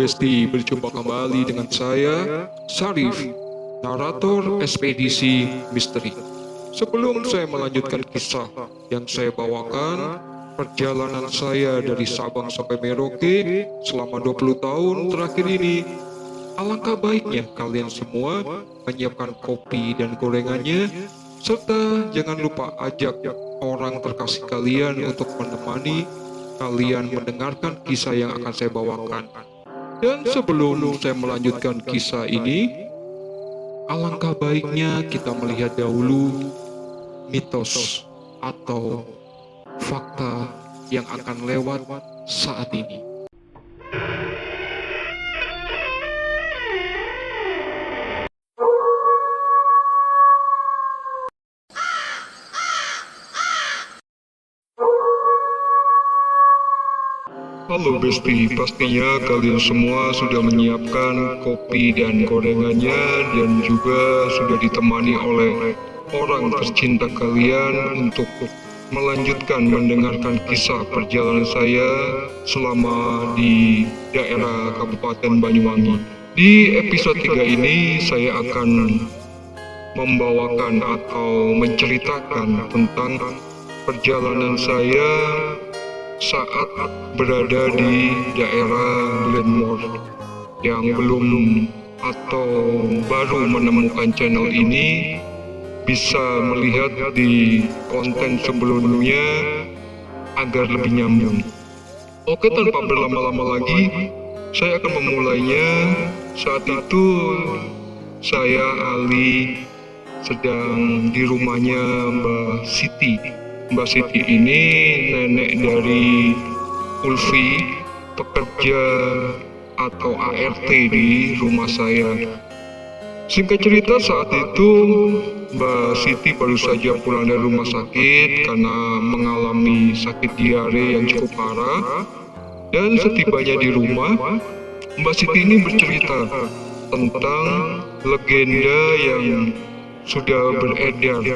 Besti, berjumpa kembali dengan saya, Sarif, narator ekspedisi misteri. Sebelum saya melanjutkan kisah yang saya bawakan, perjalanan saya dari Sabang sampai Merauke selama 20 tahun terakhir ini, alangkah baiknya kalian semua menyiapkan kopi dan gorengannya, serta jangan lupa ajak orang terkasih kalian untuk menemani kalian mendengarkan kisah yang akan saya bawakan. Dan sebelum saya melanjutkan kisah ini, alangkah baiknya kita melihat dahulu mitos atau fakta yang akan lewat saat ini. Halo Besti, pastinya kalian semua sudah menyiapkan kopi dan gorengannya dan juga sudah ditemani oleh orang tercinta kalian untuk melanjutkan mendengarkan kisah perjalanan saya selama di daerah Kabupaten Banyuwangi. Di episode 3 ini saya akan membawakan atau menceritakan tentang perjalanan saya saat berada di daerah Glenmore. Yang belum atau baru menemukan channel ini bisa melihat di konten sebelumnya agar lebih nyambung. Oke, tanpa berlama-lama lagi, saya akan memulainya. Saat itu saya Ali sedang di rumahnya Mbak Siti. Mbak Siti ini nenek dari Ulfi, pekerja atau ART di rumah saya. Singkat cerita, saat itu Mbak Siti baru saja pulang dari rumah sakit karena mengalami sakit diare yang cukup parah. Dan setibanya di rumah, Mbak Siti ini bercerita tentang legenda yang sudah beredar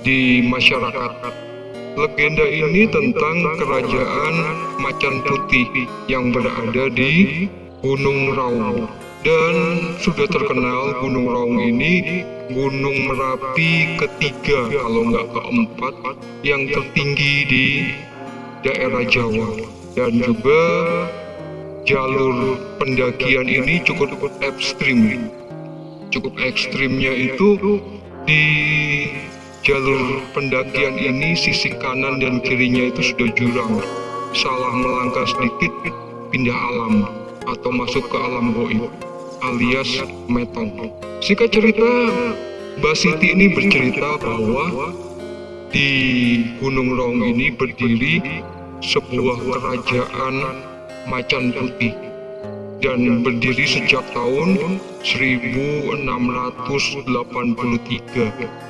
di masyarakat. Legenda ini tentang kerajaan Macan Putih yang berada di Gunung Raung. Dan sudah terkenal Gunung Raung ini Gunung Merapi ketiga kalau nggak keempat yang tertinggi di daerah Jawa. Dan juga jalur pendakian ini cukup ekstrim. Cukup ekstrimnya itu di jalur pendakian ini sisi kanan dan kirinya itu sudah jurang. Salah melangkah sedikit pindah alam atau masuk ke alam goib alias metong. Singkat cerita, Mbak Siti ini bercerita bahwa di Gunung Raung ini berdiri sebuah kerajaan Macan Putih dan berdiri sejak tahun 1683.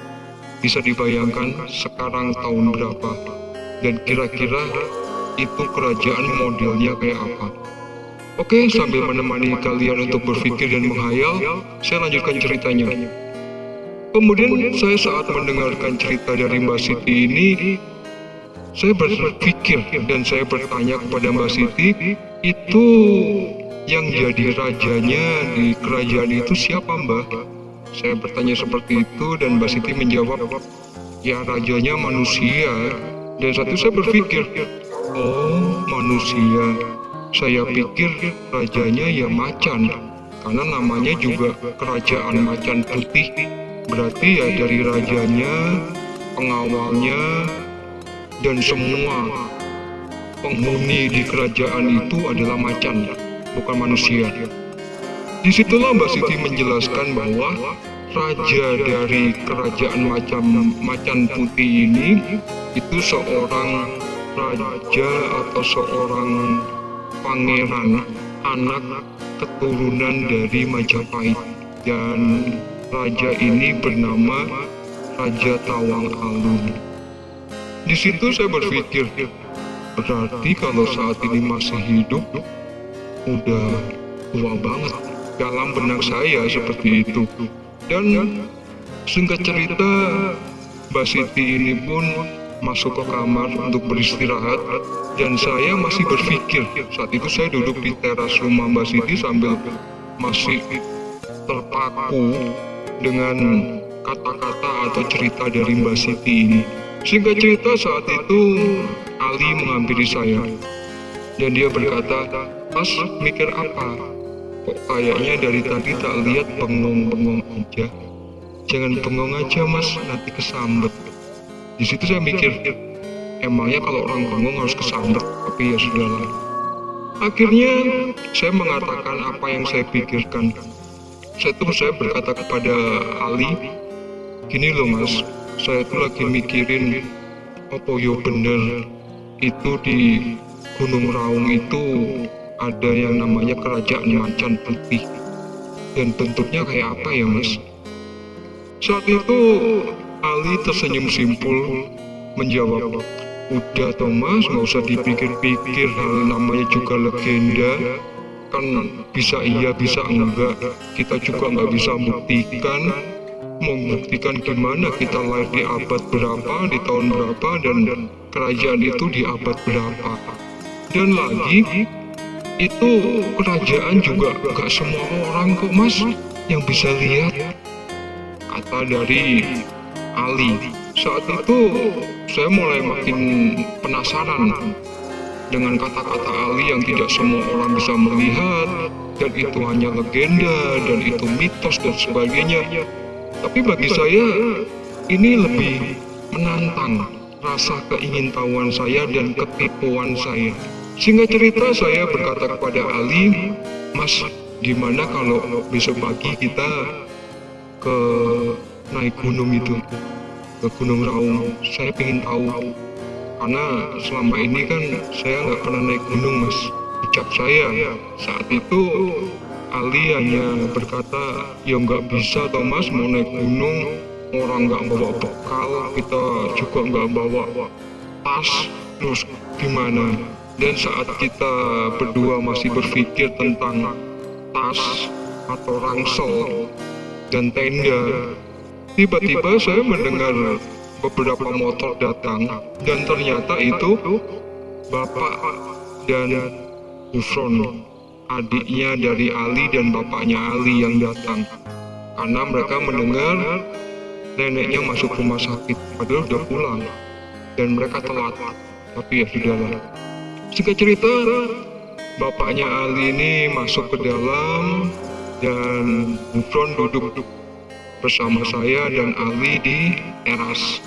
Bisa dibayangkan sekarang tahun berapa dan kira-kira itu kerajaan modelnya kayak apa. Oke, sambil menemani kalian untuk berpikir dan menghayal, saya lanjutkan ceritanya. Kemudian saya saat mendengarkan cerita dari Mbak Siti ini, saya berpikir dan saya bertanya kepada Mbak Siti, itu yang jadi rajanya di kerajaan itu siapa, Mbak? Saya bertanya seperti itu dan Mbak Siti menjawab, ya rajanya manusia. Dan saat itu saya berpikir, oh manusia. Saya pikir rajanya ya macan, karena namanya juga kerajaan Macan Putih. Berarti ya dari rajanya, pengawalnya, dan semua penghuni di kerajaan itu adalah macan, bukan manusia. Disitulah Mbak Siti menjelaskan bahwa raja dari kerajaan Macan Putih ini itu seorang raja atau seorang pangeran, anak keturunan dari Majapahit, dan raja ini bernama Raja Tawang Alun. Di situ saya berpikir, berarti kalau saat ini masih hidup, udah tua banget. Dalam benak saya seperti itu. Dan singkat cerita, Mbak Siti ini pun masuk ke kamar untuk beristirahat, dan saya masih berpikir. Saat itu saya duduk di teras rumah Mbak Siti sambil masih terpaku dengan kata-kata atau cerita dari Mbak Siti ini. Singkat cerita, saat itu Ali menghampiri saya dan dia berkata, "Mas, mikir apa? Kok kayaknya dari tadi tak lihat bengong-bengong aja. Jangan bengong aja mas, nanti kesambet." Di situ saya mikir, emangnya kalau orang bengong harus kesambet? Tapi ya sudahlah. Akhirnya saya mengatakan apa yang saya pikirkan. Saya berkata kepada Ali, "Gini loh mas, saya tuh lagi mikirin apa yo bener itu di Gunung Raung itu ada yang namanya Kerajaan Macan Putih, dan bentuknya kayak apa ya mas?" Saat itu Ali tersenyum simpul menjawab, "Udah Thomas, nggak usah dipikir-pikir, hal namanya juga legenda, kan bisa iya bisa enggak, kita juga nggak bisa buktikan. Mau buktikan gimana, kita lahir di abad berapa, di tahun berapa, dan kerajaan itu di abad berapa. Dan lagi, itu kerajaan juga nggak semua orang kok mas yang bisa lihat," kata dari Ali. Saat itu saya mulai makin penasaran dengan kata-kata Ali yang tidak semua orang bisa melihat, dan itu hanya legenda, dan itu mitos dan sebagainya. Tapi bagi saya ini lebih menantang rasa keingintahuan saya dan ketipuan saya. Singkat cerita, saya berkata kepada Ali, "Mas, gimana kalau besok pagi kita ke naik gunung itu, ke Gunung Raung? Saya ingin tahu, karena selama ini kan saya nggak pernah naik gunung mas," ucap saya. Saat itu Ali hanya berkata, "Ya nggak bisa Thomas, mau naik gunung, orang nggak bawa bekal, kita juga nggak bawa tas, terus gimana?" Dan saat kita berdua masih berpikir tentang tas atau rangsel dan tenda, tiba-tiba saya mendengar beberapa motor datang, dan ternyata itu bapak dan Gufron, adiknya dari Ali dan bapaknya Ali yang datang, karena mereka mendengar neneknya masuk rumah sakit, padahal udah pulang dan mereka telat. Tapi ya sudahlah. Singkat cerita, bapaknya Ali ini masuk ke dalam dan Gufron duduk bersama saya dan Ali di teras.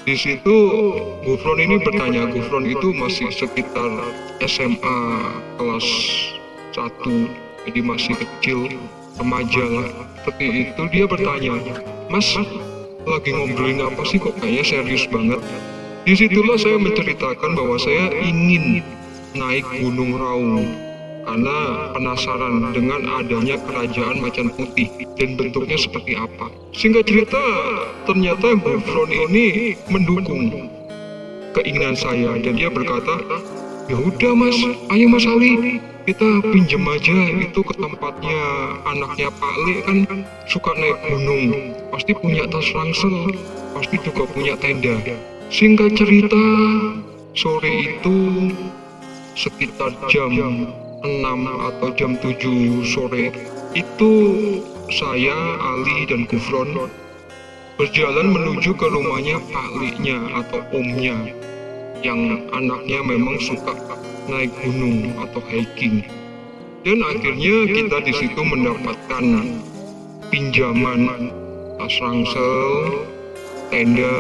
Di situ Gufron ini bertanya, Gufron itu masih sekitar SMA kelas 1, jadi masih kecil, remaja lah. Seperti itu dia bertanya, "Mas, lagi ngobrolin apa sih, kok kayaknya serius banget?" Disitulah saya menceritakan bahwa saya ingin naik Gunung Raung karena penasaran dengan adanya Kerajaan Macan Putih dan bentuknya seperti apa. Singkat cerita, ternyata Gufron ini mendukung keinginan saya dan dia berkata, "Ya udah mas, ayo mas Ali, kita pinjem aja itu ke tempatnya anaknya Pak Le, kan suka naik gunung, pasti punya tas rangsel, pasti juga punya tenda." Singkat cerita, sore itu sekitar jam 6 atau jam 7 sore itu saya, Ali, dan Gufron berjalan menuju ke rumahnya Pak Le-nya atau omnya yang anaknya memang suka naik gunung atau hiking. Dan akhirnya kita di situ mendapatkan pinjaman tas rangsel, tenda,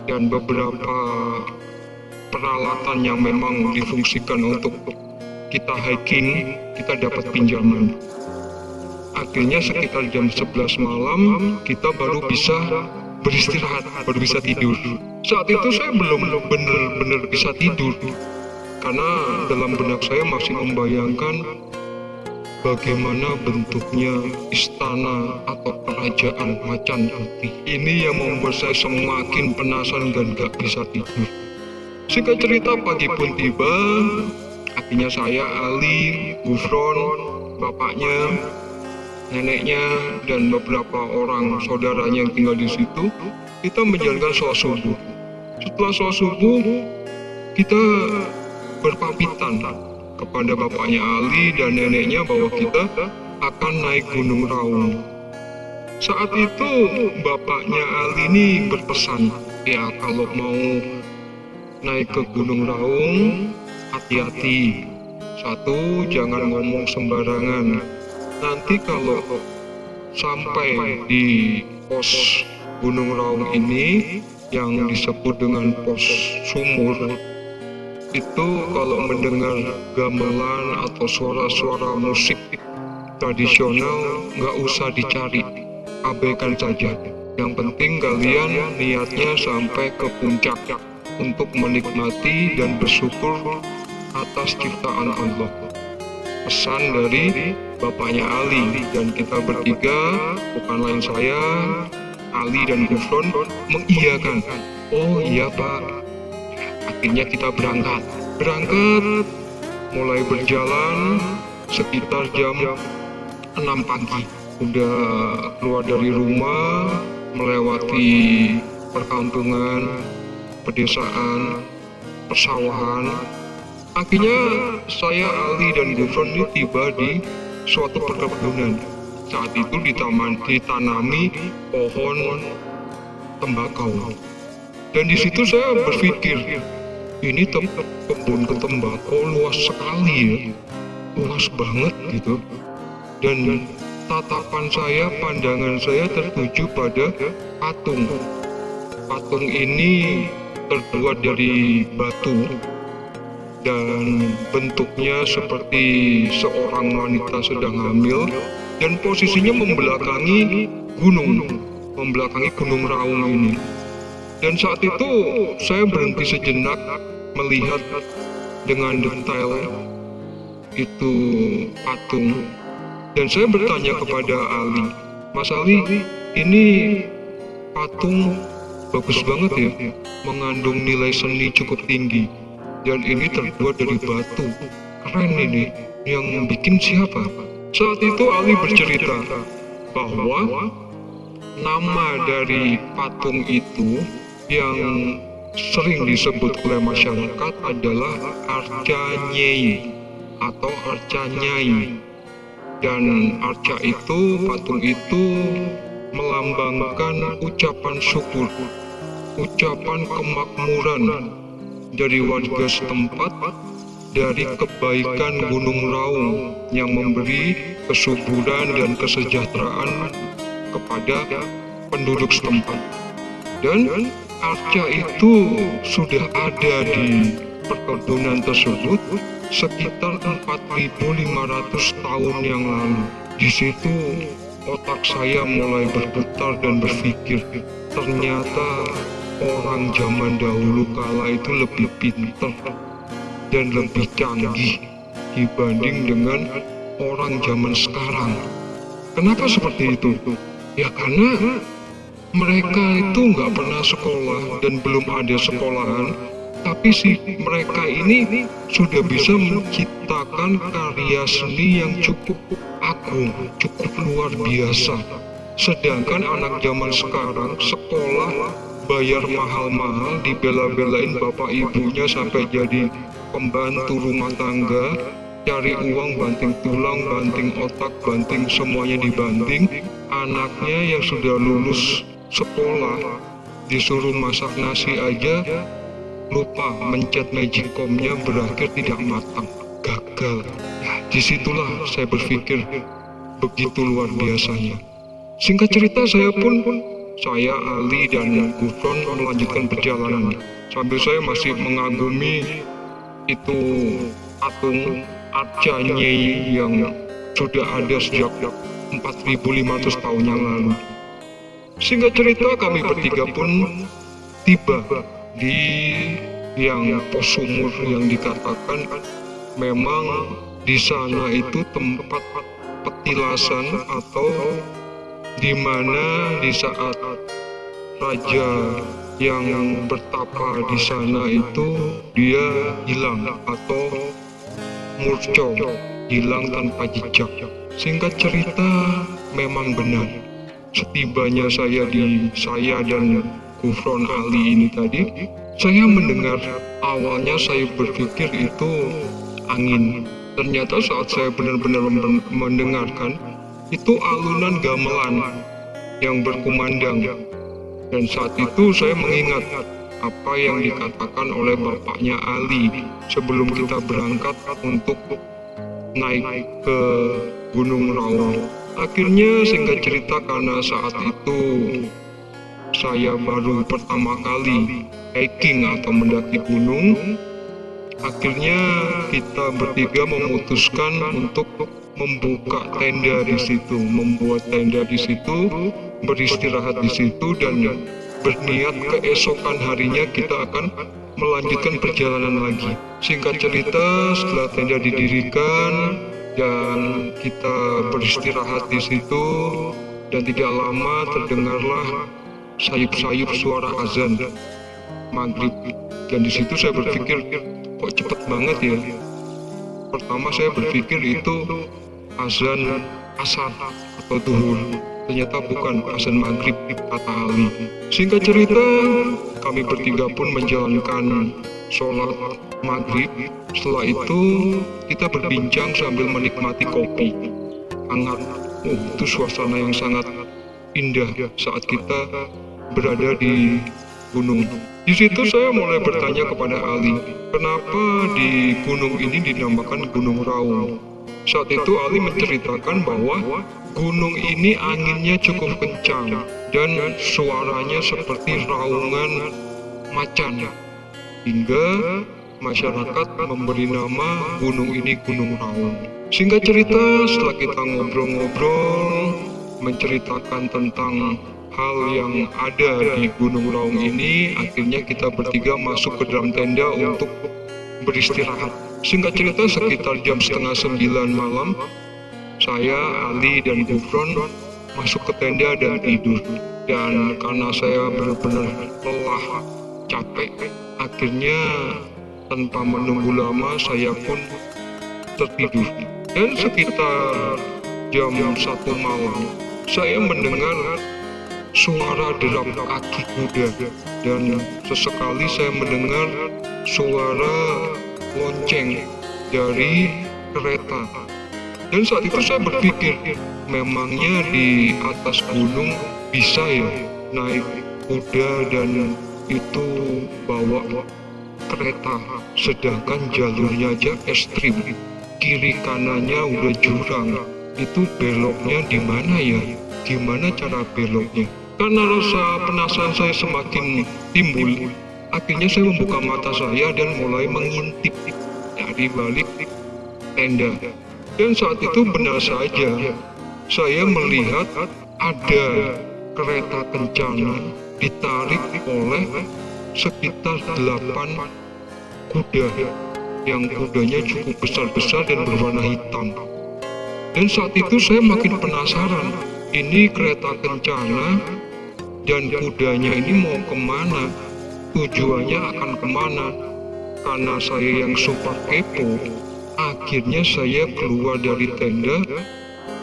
dan beberapa peralatan yang memang difungsikan untuk kita hiking, kita dapat pinjaman. Akhirnya sekitar jam 11 malam kita baru bisa beristirahat, baru bisa tidur. Saat itu saya belum benar-benar bisa tidur karena dalam benak saya masih membayangkan bagaimana bentuknya istana atau kerajaan macan putih. Ini yang membuat saya semakin penasaran dan gak bisa tidur. Singkat cerita, pagi pun tiba. Akhirnya saya, Ali, Gufron, bapaknya, neneknya, dan beberapa orang saudaranya yang tinggal di situ, kita menjalankan sholat subuh. Setelah sholat subuh, kita berpamitan kepada bapaknya Ali dan neneknya bahwa kita akan naik Gunung Raung. Saat itu bapaknya Ali ini berpesan, ya kalau mau naik ke Gunung Raung, hati-hati. Satu, jangan ngomong sembarangan. Nanti kalau sampai di pos Gunung Raung ini yang disebut dengan pos sumur, itu kalau mendengar gamelan atau suara-suara musik tradisional nggak usah dicari, abaikan saja. Yang penting kalian niatnya sampai ke puncak untuk menikmati dan bersyukur atas ciptaan Allah. Pesan dari bapaknya Ali, dan kita bertiga, bukan lain saya, Ali dan Gufron, mengiyakan. Oh iya Pak. Akhirnya kita berangkat, mulai berjalan sekitar jam 6 pagi. Udah keluar dari rumah, melewati perkampungan, pedesaan, persawahan. Akhirnya saya, Ali, dan Gufron ini tiba di suatu perkebunan. Saat itu ditanami pohon tembakau. Dan di situ saya berpikir, ini kebun tembakau luas sekali ya, luas banget gitu. Dan tatapan saya, pandangan saya tertuju pada patung. Patung ini terbuat dari batu dan bentuknya seperti seorang wanita sedang hamil, dan posisinya membelakangi Gunung Raung ini. Dan saat itu saya berhenti sejenak melihat dengan detail itu patung, dan saya bertanya kepada Ali, Mas Ali, ini patung bagus banget ya, mengandung nilai seni cukup tinggi, dan ini terbuat dari batu, keren ini, yang bikin siapa? Saat itu Ali bercerita bahwa nama dari patung itu yang sering disebut oleh masyarakat adalah Arca Nyai atau Arca Nyai. Dan Arca itu, patung itu melambangkan ucapan syukur, ucapan kemakmuran dari warga setempat dari kebaikan Gunung Raung yang memberi kesuburan dan kesejahteraan kepada penduduk setempat. Dan arca itu sudah ada di perkebunan tersebut sekitar 4.500 tahun yang lalu. Di situ otak saya mulai berputar dan berpikir, ternyata orang zaman dahulu kala itu lebih pintar dan lebih canggih dibanding dengan orang zaman sekarang. Kenapa seperti itu? Ya karena mereka itu nggak pernah sekolah dan belum ada sekolahan, tapi mereka ini sudah bisa menciptakan karya seni yang cukup agung, cukup luar biasa. Sedangkan anak zaman sekarang sekolah bayar mahal-mahal, dibela-belain bapak ibunya sampai jadi pembantu rumah tangga, cari uang banting tulang, banting otak, banting semuanya dibanting. Anaknya yang sudah lulus sekolah disuruh masak nasi aja lupa mencet magicomnya, berakhir tidak matang, gagal. Ya, disitulah saya berpikir begitu luar biasanya. Singkat cerita, saya, Ali dan Gufron melanjutkan perjalanan sambil saya masih mengagumi itu patung Arca Nyai yang sudah ada sejak 4.500 tahun yang lalu. Singkat cerita, kami bertiga pun tiba di yang pos sumur yang dikatakan memang di sana itu tempat petilasan, atau di mana di saat raja yang bertapa di sana itu dia hilang atau murco, hilang tanpa jejak. Singkat cerita, memang benar. Setibanya saya dan Gufron Ali ini tadi, Saya mendengar, awalnya saya berpikir itu angin. Ternyata saat saya benar-benar mendengarkan, itu alunan gamelan yang berkumandang. Dan saat itu saya mengingat apa yang dikatakan oleh bapaknya Ali sebelum kita berangkat untuk naik ke Gunung Raung. Akhirnya singkat cerita, karena saat itu saya baru pertama kali hiking atau mendaki gunung, akhirnya kita bertiga memutuskan untuk membuka tenda di situ, membuat tenda di situ, beristirahat di situ, dan berniat keesokan harinya kita akan melanjutkan perjalanan lagi. Singkat cerita, setelah tenda didirikan dan kita beristirahat di situ, dan tidak lama terdengarlah sayup-sayup suara azan maghrib. Dan di situ saya berpikir, kok cepet banget ya. Pertama saya berpikir itu azan asar atau duhur. Ternyata bukan, azan maghrib kata Ali. Singkat cerita, kami bertiga pun menjalankan sholat maghrib. Setelah itu kita berbincang sambil menikmati kopi hangat. Itu suasana yang sangat indah saat kita berada di gunung. Di situ saya mulai bertanya kepada Ali, kenapa di gunung ini dinamakan Gunung Raung? Saat itu Ali menceritakan bahwa gunung ini anginnya cukup kencang dan suaranya seperti raungan macan, hingga masyarakat memberi nama gunung ini Gunung Raung. Singkat cerita, setelah kita ngobrol-ngobrol menceritakan tentang hal yang ada di Gunung Raung ini, akhirnya kita bertiga masuk ke dalam tenda untuk beristirahat. Singkat cerita, sekitar jam setengah 9 malam, saya, Ali, dan Gufron masuk ke tenda dan tidur. Dan karena saya benar-benar lelah, capek, akhirnya tanpa menunggu lama saya pun tertidur. Dan sekitar jam 1 malam, saya mendengar suara derap kaki kuda, dan sesekali saya mendengar suara lonceng dari kereta. Dan saat itu saya berpikir, memangnya di atas gunung bisa ya naik kuda dan itu bawa kereta, sedangkan jalurnya aja ekstrim, kiri kanannya udah jurang. Itu beloknya di mana ya? Gimana cara beloknya? Karena rasa penasaran saya semakin timbul, akhirnya saya membuka mata saya dan mulai mengintip dari balik tenda. Dan saat itu benar saja, saya melihat ada kereta kencana ditarik oleh sekitar 8 kuda, yang kudanya cukup besar-besar dan berwarna hitam. Dan saat itu saya makin penasaran, ini kereta kencana dan kudanya ini mau kemana, tujuannya akan kemana. Karena saya yang super kepo, akhirnya saya keluar dari tenda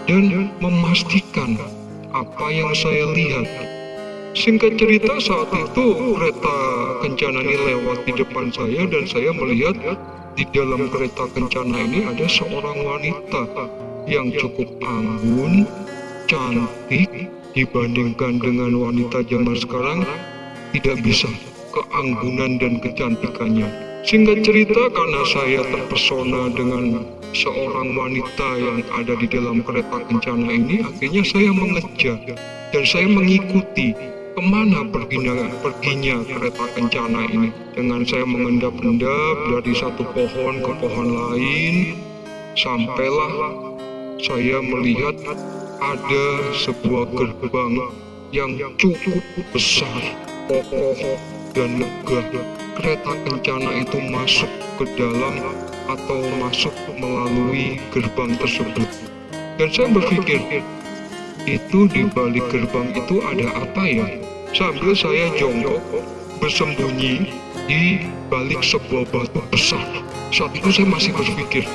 dan memastikan apa yang saya lihat. Singkat cerita, saat itu kereta kencana ini lewat di depan saya, dan saya melihat di dalam kereta kencana ini ada seorang wanita yang cukup anggun, cantik. Dibandingkan dengan wanita zaman sekarang, tidak bisa keanggunan dan kecantikannya. Singkat cerita, karena saya terpesona dengan seorang wanita yang ada di dalam kereta kencana ini, akhirnya saya mengejar dan saya mengikuti kemana perginya kereta kencana ini. Dengan saya mengendap-endap dari satu pohon ke pohon lain, sampailah saya melihat ada sebuah gerbang yang cukup besar, kokoh, dan megah. Kereta kencana itu masuk ke dalam atau masuk melalui gerbang tersebut. Dan saya berpikir, itu di balik gerbang itu ada apa ya? Sambil saya jongkok bersembunyi di balik sebuah batu besar. Saat itu saya masih berpikir,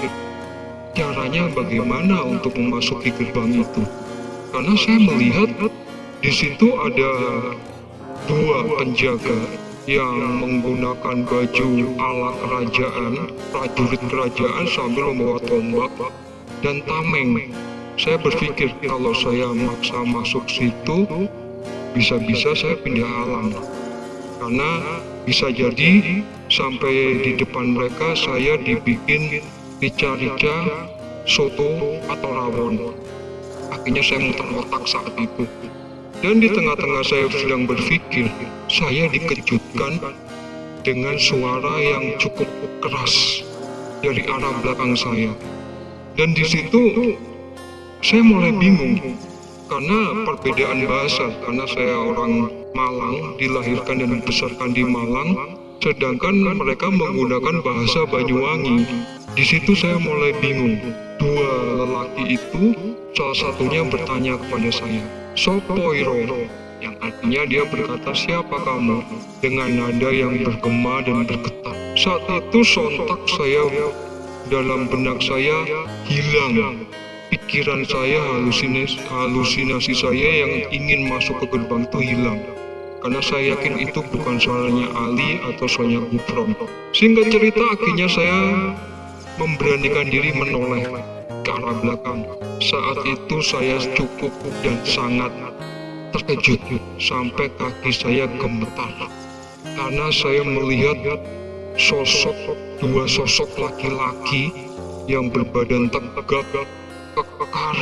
caranya bagaimana untuk memasuki gerbang itu? Karena saya melihat di situ ada 2 penjaga yang menggunakan baju ala kerajaan, prajurit kerajaan sambil membawa tombak dan tameng. Saya berpikir kalau saya maksa masuk situ, bisa-bisa saya pindah alam. Karena bisa jadi sampai di depan mereka saya dibikin rica-rica, soto, atau rawon. Akhirnya saya muter otak saat itu. Dan di tengah-tengah saya sedang berpikir, saya dikejutkan dengan suara yang cukup keras dari arah belakang saya. Dan di situ saya mulai bingung karena perbedaan bahasa. Karena saya orang Malang, dilahirkan dan dibesarkan di Malang, sedangkan mereka menggunakan bahasa Banyuwangi. Di situ saya mulai bingung. Dua lelaki itu, salah satunya bertanya kepada saya, "Sopo iro?" Yang artinya dia berkata, "Siapa kamu?" dengan nada yang bergema dan bergetar. Saat itu sontak saya, dalam benak saya hilang. Pikiran saya, halusinasi saya yang ingin masuk ke gerbang itu hilang. Karena saya yakin itu bukan suaranya Ali atau suaranya Gufron. Singkat cerita, akhirnya saya memberanikan diri menoleh ke arah belakang. Saat itu saya cukup dan sangat terkejut sampai kaki saya gemetar karena saya melihat dua sosok laki-laki yang berbadan tegap, kekar,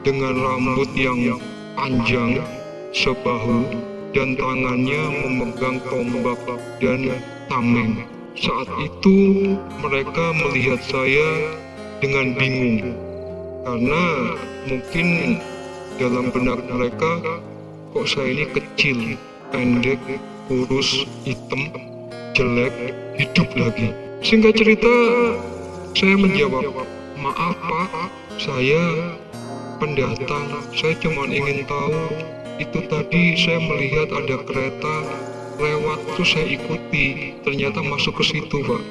dengan rambut yang panjang sebahu dan tangannya memegang tombak dan tameng. Saat itu mereka melihat saya dengan bingung karena mungkin dalam benak mereka, kok saya ini kecil, pendek, kurus, hitam, jelek, hidup lagi. Singkat cerita, saya menjawab, "Maaf Pak, saya pendatang, saya cuma ingin tahu, itu tadi saya melihat ada kereta lewat, terus saya ikuti, ternyata masuk ke situ Pak.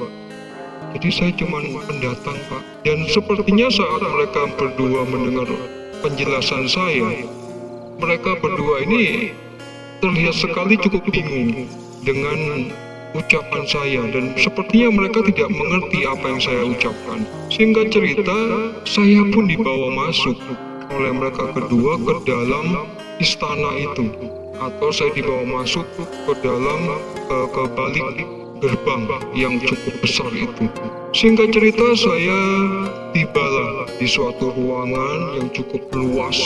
Jadi saya cuma pendatang Pak." Dan sepertinya saat mereka berdua mendengar penjelasan saya, mereka berdua ini terlihat sekali cukup bingung dengan ucapan saya dan sepertinya mereka tidak mengerti apa yang saya ucapkan. Singkat cerita, saya pun dibawa masuk oleh mereka kedua ke dalam istana itu, atau saya dibawa masuk ke dalam ke balik gerbang yang cukup besar itu. Singkat cerita, saya tibalah di suatu ruangan yang cukup luas,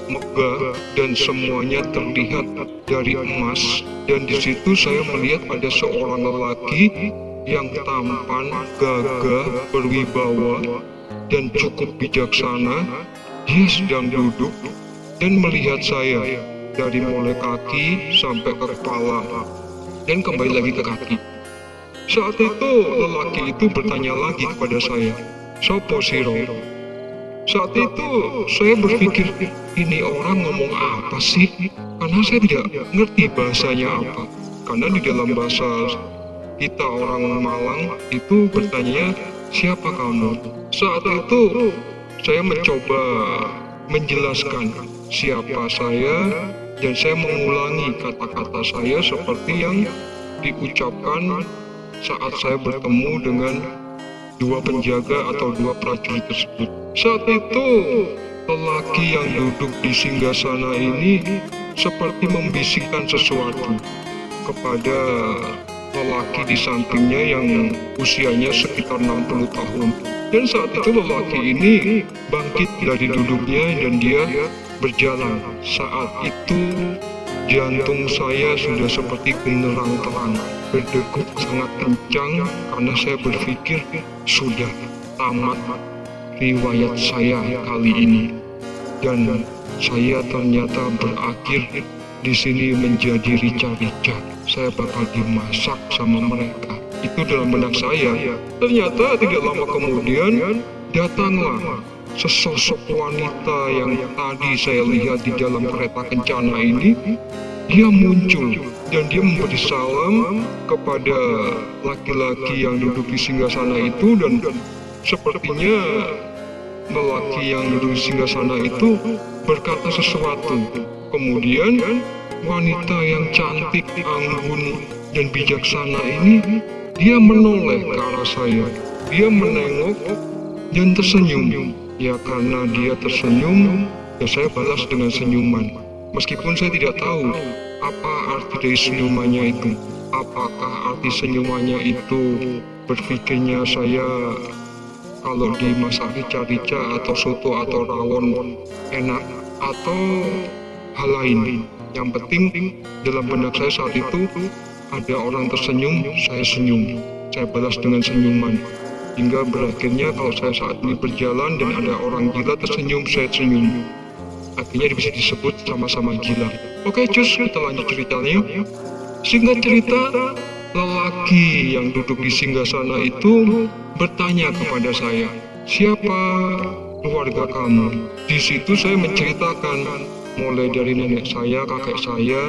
megah, dan semuanya terlihat dari emas. Dan di situ saya melihat ada seorang lelaki yang tampan, gagah, berwibawa, dan cukup bijaksana. Dia sedang duduk dan melihat saya dari mulai kaki sampai ke kepala dan kembali lagi ke kaki. Saat itu lelaki itu bertanya lagi kepada saya, "Sopo siro?" Saat itu saya berpikir, ini orang ngomong apa sih? Karena saya tidak ngerti bahasanya apa. Karena di dalam bahasa kita orang Malang itu bertanya, "Siapa kamu?" Saat itu saya mencoba menjelaskan siapa saya dan saya mengulangi kata-kata saya seperti yang diucapkan saat saya bertemu dengan dua penjaga atau dua prajurit tersebut. Saat itu lelaki yang duduk di singgasana ini seperti membisikkan sesuatu kepada lelaki di sampingnya yang usianya sekitar 60 tahun. Dan saat itu lelaki ini bangkit dari duduknya dan dia berjalan. Saat itu jantung saya sudah seperti genderang terang, berdegup sangat kencang karena saya berpikir sudah tamat riwayat saya kali ini. Dan saya ternyata berakhir di sini menjadi rica-rica. Saya bakal dimasak sama mereka. Itu dalam benak saya. Ternyata tidak lama kemudian datanglah sesosok wanita yang tadi saya lihat di dalam kereta kencana ini. Dia muncul dan dia memberi salam kepada laki-laki yang duduk di singgasana itu, dan sepertinya lelaki yang duduk di singgasana itu berkata sesuatu. Kemudian wanita yang cantik, anggun, dan bijaksana ini, dia menoleh ke arah saya. Dia menengok dan tersenyum. Ya karena dia tersenyum, ya saya balas dengan senyuman. Meskipun saya tidak tahu apa arti dari senyumannya itu. Apakah arti senyumannya itu berpikirnya saya kalau dimasak rica-rica atau soto atau rawon enak, atau hal lain. Yang penting dalam benak saya saat itu ada orang tersenyum, saya senyum. Saya balas dengan senyuman. Hingga berakhirnya kalau saya saat ini berjalan dan ada orang gila tersenyum, saya senyum. Akhirnya bisa disebut sama-sama gila. Oke cus, kita lanjut ceritanya. Singkat cerita, lelaki yang duduk di singgasana itu bertanya kepada saya, siapa keluarga kamu? Di situ saya menceritakan mulai dari nenek saya, kakek saya,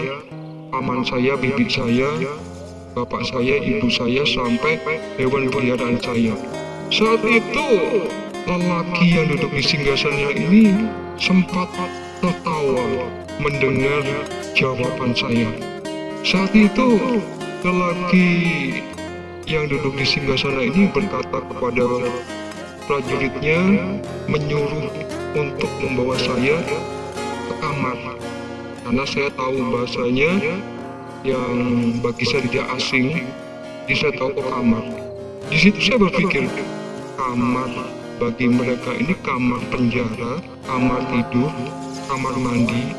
paman saya, bibi saya, bapak saya, ibu saya, sampai hewan peliharaan saya. Saat itu, lelaki yang duduk di singgasana ini sempat tertawa mendengar jawaban saya. Saat itu, lelaki yang duduk di singgasana ini berkata kepada prajuritnya, menyuruh untuk membawa saya ke kamar. Karena saya tahu bahasanya yang bagi saya tidak asing, jadi saya tahu ke kamar. Di situ saya berpikir, kamar bagi mereka ini kamar penjara, kamar tidur, kamar mandi,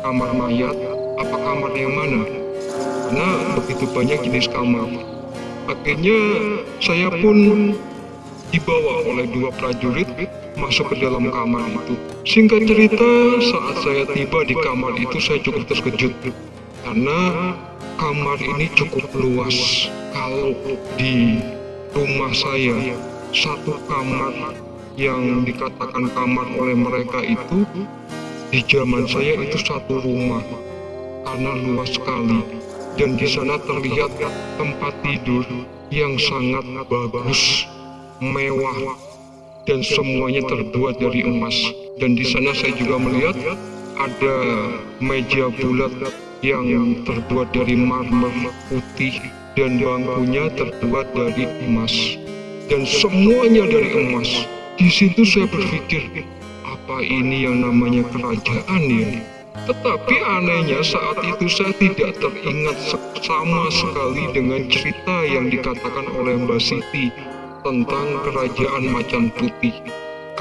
kamar mayat, apa kamar yang mana? Karena begitu banyak jenis kamar. Akhirnya saya pun dibawa oleh dua prajurit masuk ke dalam kamar itu. Singkat cerita, saat saya tiba di kamar itu saya cukup terkejut. Karena kamar ini cukup luas. Kalau di rumah saya, satu kamar yang dikatakan kamar oleh mereka itu, di zaman saya itu satu rumah. Karena luas sekali. Dan di sana terlihat tempat tidur yang sangat bagus, mewah, dan semuanya terbuat dari emas. Dan di sana saya juga melihat ada meja bulat yang terbuat dari marmer putih dan bangkunya terbuat dari emas. Dan semuanya dari emas. Di situ saya berpikir, apa ini yang namanya kerajaan ya? Tetapi anehnya saat itu saya tidak teringat sama sekali dengan cerita yang dikatakan oleh Mbak Siti tentang kerajaan macan putih.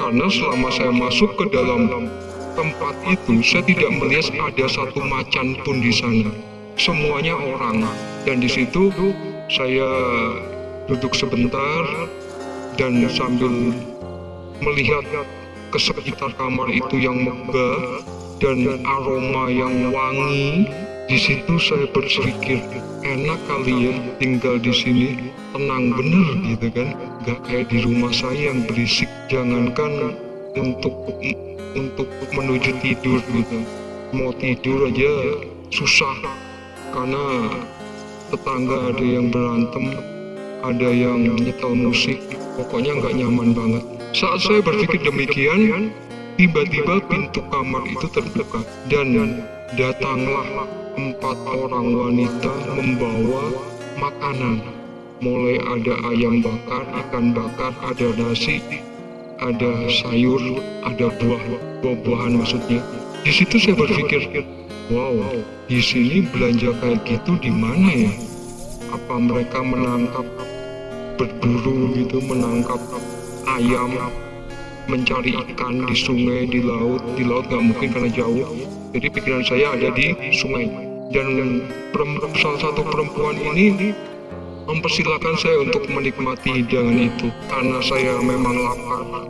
Karena selama saya masuk ke dalam tempat itu, saya tidak melihat ada satu macan pun di sana. Semuanya orang. Dan di situ saya duduk sebentar dan sambil melihat ke sekitar kamar itu yang megah dan aroma yang wangi. Di situ saya berpikir, enak kali ya tinggal di sini, tenang bener gitu kan, gak kayak di rumah saya yang berisik. Jangankan untuk menuju tidur gitu, mau tidur aja susah karena tetangga ada yang berantem, ada yang nyetel musik, pokoknya nggak nyaman banget. Saat saya berpikir demikian, tiba-tiba pintu kamar itu terbuka dan datanglah 4 orang wanita membawa makanan. Mulai ada ayam bakar, ikan bakar, ada nasi, ada sayur, ada buah-buahan maksudnya. Di situ saya berpikir, wow, di sini belanja kayak gitu di mana ya? Apa mereka menangkap, berburu gitu, menangkap ayam, mencari ikan di sungai, di laut nggak mungkin karena jauh. Jadi pikiran saya ada di sungai. Dan salah satu perempuan ini mempersilahkan saya untuk menikmati hidangan itu karena saya memang lapar.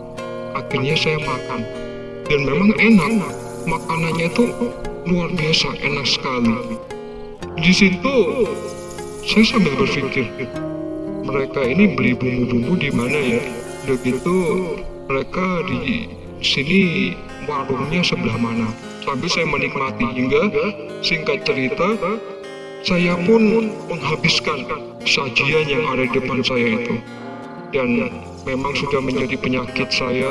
Akhirnya saya makan dan memang enak, makanannya tuh luar biasa, enak sekali. Di situ saya sambil berpikir, mereka ini beli bumbu-bumbu di mana ya? Udah gitu mereka di sini warungnya sebelah mana? Sambil saya menikmati hingga singkat cerita saya pun menghabiskan sajian yang ada di depan saya itu. Dan memang sudah menjadi penyakit saya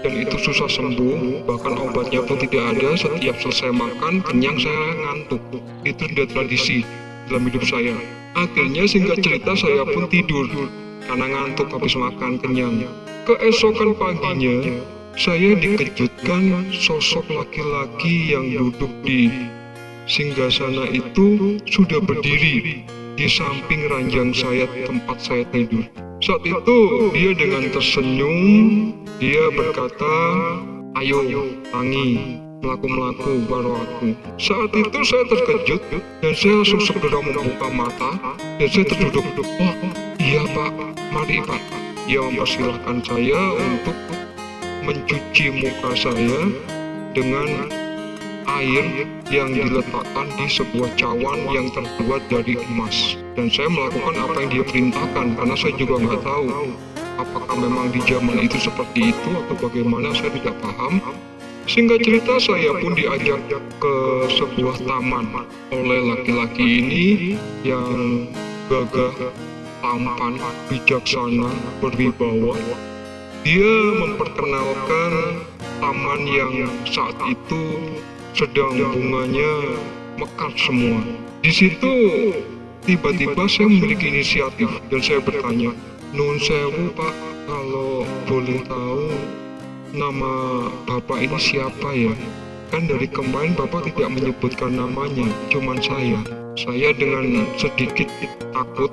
dan itu susah sembuh, bahkan obatnya pun tidak ada. Setiap selesai makan kenyang saya ngantuk. Itu sudah tradisi dalam hidup saya. Akhirnya singkat cerita saya pun tidur karena ngantuk habis makan kenyang. Keesokan paginya, saya dikejutkan sosok laki-laki yang duduk di singgasana itu sudah berdiri di samping ranjang saya tempat saya tidur. Saat itu dia dengan tersenyum, dia berkata, "Ayo, Tangi, melaku-melaku baru aku." Saat itu saya terkejut dan saya langsung segera membuka mata dan saya terduduk. "Oh, iya Pak, mari Pak." Ia mempersilahkan saya untuk mencuci muka saya dengan air yang diletakkan di sebuah cawan yang terbuat dari emas. Dan saya melakukan apa yang dia perintahkan karena saya juga nggak tahu apakah memang di zaman itu seperti itu atau bagaimana, saya tidak paham. Singkat cerita saya pun diajak ke sebuah taman oleh laki-laki ini yang gagah, tampan, bijaksana, berwibawa. Dia memperkenalkan taman yang saat itu sedang bunganya mekar semua. Di situ tiba-tiba saya memiliki inisiatif dan saya bertanya, "Nun sewu Pak, kalau boleh tahu nama Bapak ini siapa ya? Kan dari kemarin Bapak tidak menyebutkan namanya, cuman saya." Saya dengan sedikit takut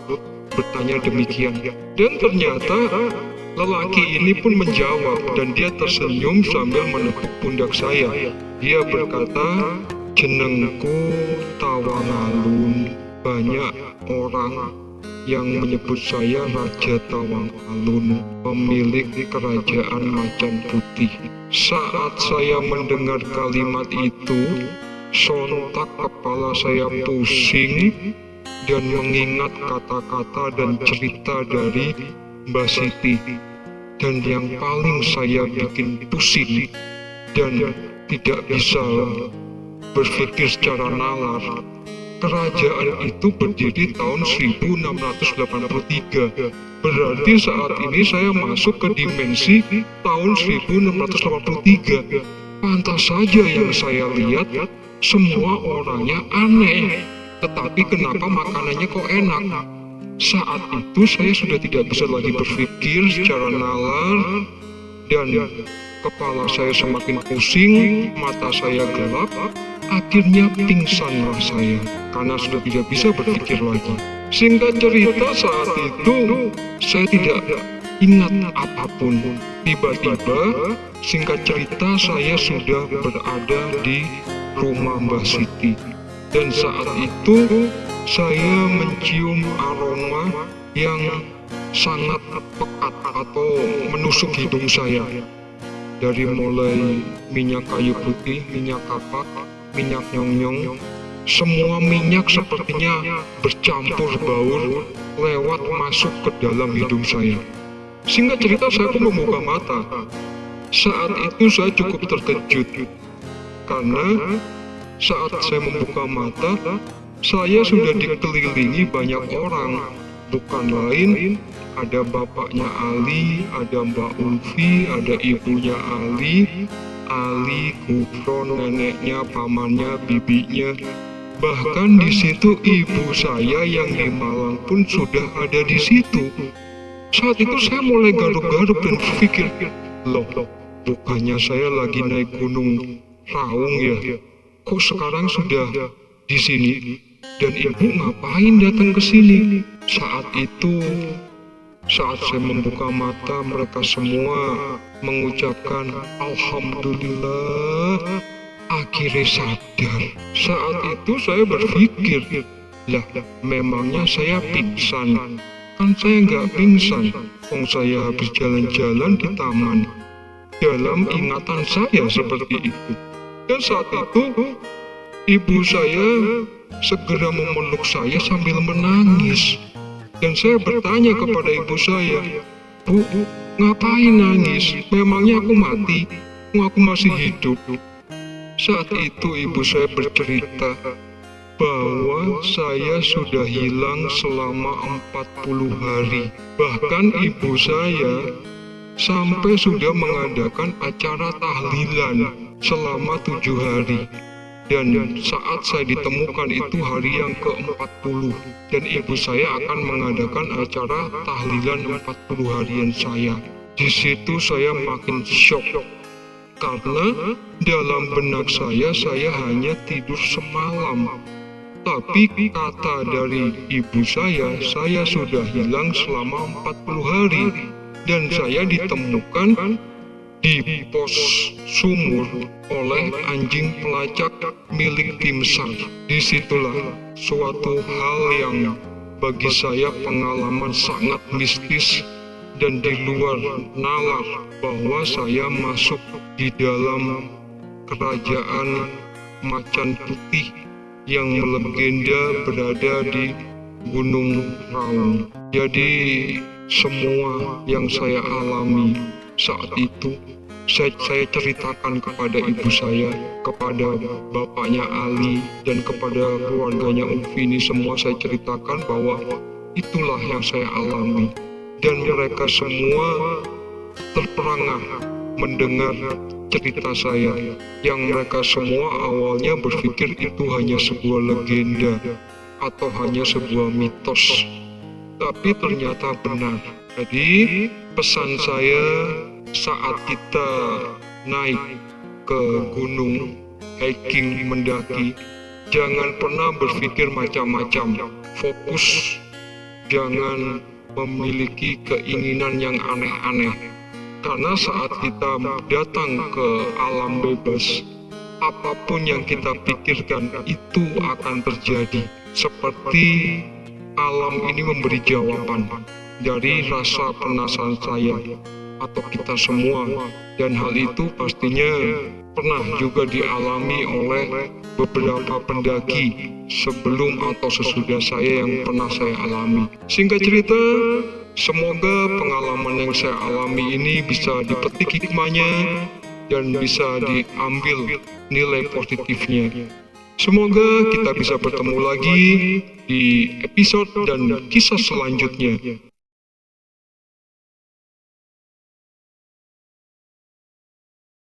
bertanya demikian. Dan ternyata lelaki ini pun menjawab dan dia tersenyum sambil menepuk pundak saya. Dia berkata, "Jenengku Tawangalun. Banyak orang yang menyebut saya Raja Tawangalun, pemilik kerajaan Macan Putih." Saat saya mendengar kalimat itu, sontak kepala saya pusing dan mengingat kata-kata dan cerita dari Mbak Siti. Dan yang paling saya bikin pusing dan tidak bisa berpikir secara nalar, kerajaan itu berdiri tahun 1683. Berarti saat ini saya masuk ke dimensi tahun 1683. Pantas saja yang saya lihat semua orangnya aneh, tetapi kenapa makanannya kok enak? Saat itu saya sudah tidak bisa lagi berpikir secara nalar dan kepala saya semakin pusing, mata saya gelap, akhirnya pingsanlah saya karena sudah tidak bisa berpikir lagi. Singkat cerita saat itu saya tidak ingat apapun. Tiba-tiba singkat cerita saya sudah berada di rumah Mbah Siti. Dan saat itu saya mencium aroma yang sangat pekat atau menusuk hidung saya. Dari mulai minyak kayu putih, minyak kapak, minyak nyong-nyong, semua minyak sepertinya bercampur baur lewat masuk ke dalam hidung saya. Singkat cerita saya pun membuka mata. Saat itu saya cukup terkejut karena saat saya membuka mata, saya sudah dikelilingi banyak orang, bukan lain ada bapaknya Ali, ada Mbak Ulfi, ada ibunya Ali, Gufron, neneknya, pamannya, bibinya. Bahkan di situ ibu saya yang di Malang pun sudah ada di situ. Saat itu saya mulai garuk-garuk dan berpikir, loh, bukannya saya lagi naik gunung Raung ya? Kok sekarang sudah di sini? Dan ibu ngapain datang ke sini? Saat itu, saat saya membuka mata, mereka semua mengucapkan Alhamdulillah, akhirnya sadar. Saat itu saya berpikir, lah memangnya saya pingsan? Kan saya nggak pingsan, saya habis jalan-jalan di taman. Dalam ingatan saya seperti itu. Dan saat itu, ibu saya segera memeluk saya sambil menangis. Dan saya bertanya kepada ibu saya, "Bu, ngapain nangis? Memangnya aku mati? Aku masih hidup?" Saat itu ibu saya bercerita bahwa saya sudah hilang selama 40 hari. Bahkan ibu saya sampai sudah mengadakan acara tahlilan selama 7 hari. Dan saat saya ditemukan itu hari yang ke-40, dan ibu saya akan mengadakan acara tahlilan 40 harian saya. Di situ saya makin shock, karena dalam benak saya hanya tidur semalam. Tapi kata dari ibu saya sudah hilang selama 40 hari. Dan saya ditemukan di pos sumur oleh anjing pelacak milik tim SAR. Disitulah suatu hal yang bagi saya pengalaman sangat mistis dan di luar nalar, bahwa saya masuk di dalam kerajaan macan putih yang melegenda berada di Gunung Raung. Jadi semua yang saya alami saat itu saya ceritakan kepada ibu saya, kepada bapaknya Ali, dan kepada keluarganya Ufini. Semua saya ceritakan bahwa itulah yang saya alami, dan mereka semua terperangah mendengar cerita saya, yang mereka semua awalnya berpikir itu hanya sebuah legenda atau hanya sebuah mitos, tapi ternyata benar. Jadi pesan saya saat kita naik ke gunung, hiking, mendaki, jangan pernah berpikir macam-macam, fokus, jangan memiliki keinginan yang aneh-aneh. Karena saat kita datang ke alam bebas, apapun yang kita pikirkan itu akan terjadi. Seperti alam ini memberi jawaban dari rasa penasaran saya atau kita semua, dan hal itu pastinya pernah juga dialami oleh beberapa pendaki sebelum atau sesudah saya yang pernah saya alami. Singkat cerita, semoga pengalaman yang saya alami ini bisa dipetik hikmahnya dan bisa diambil nilai positifnya. Semoga kita bisa bertemu lagi di episode dan kisah selanjutnya.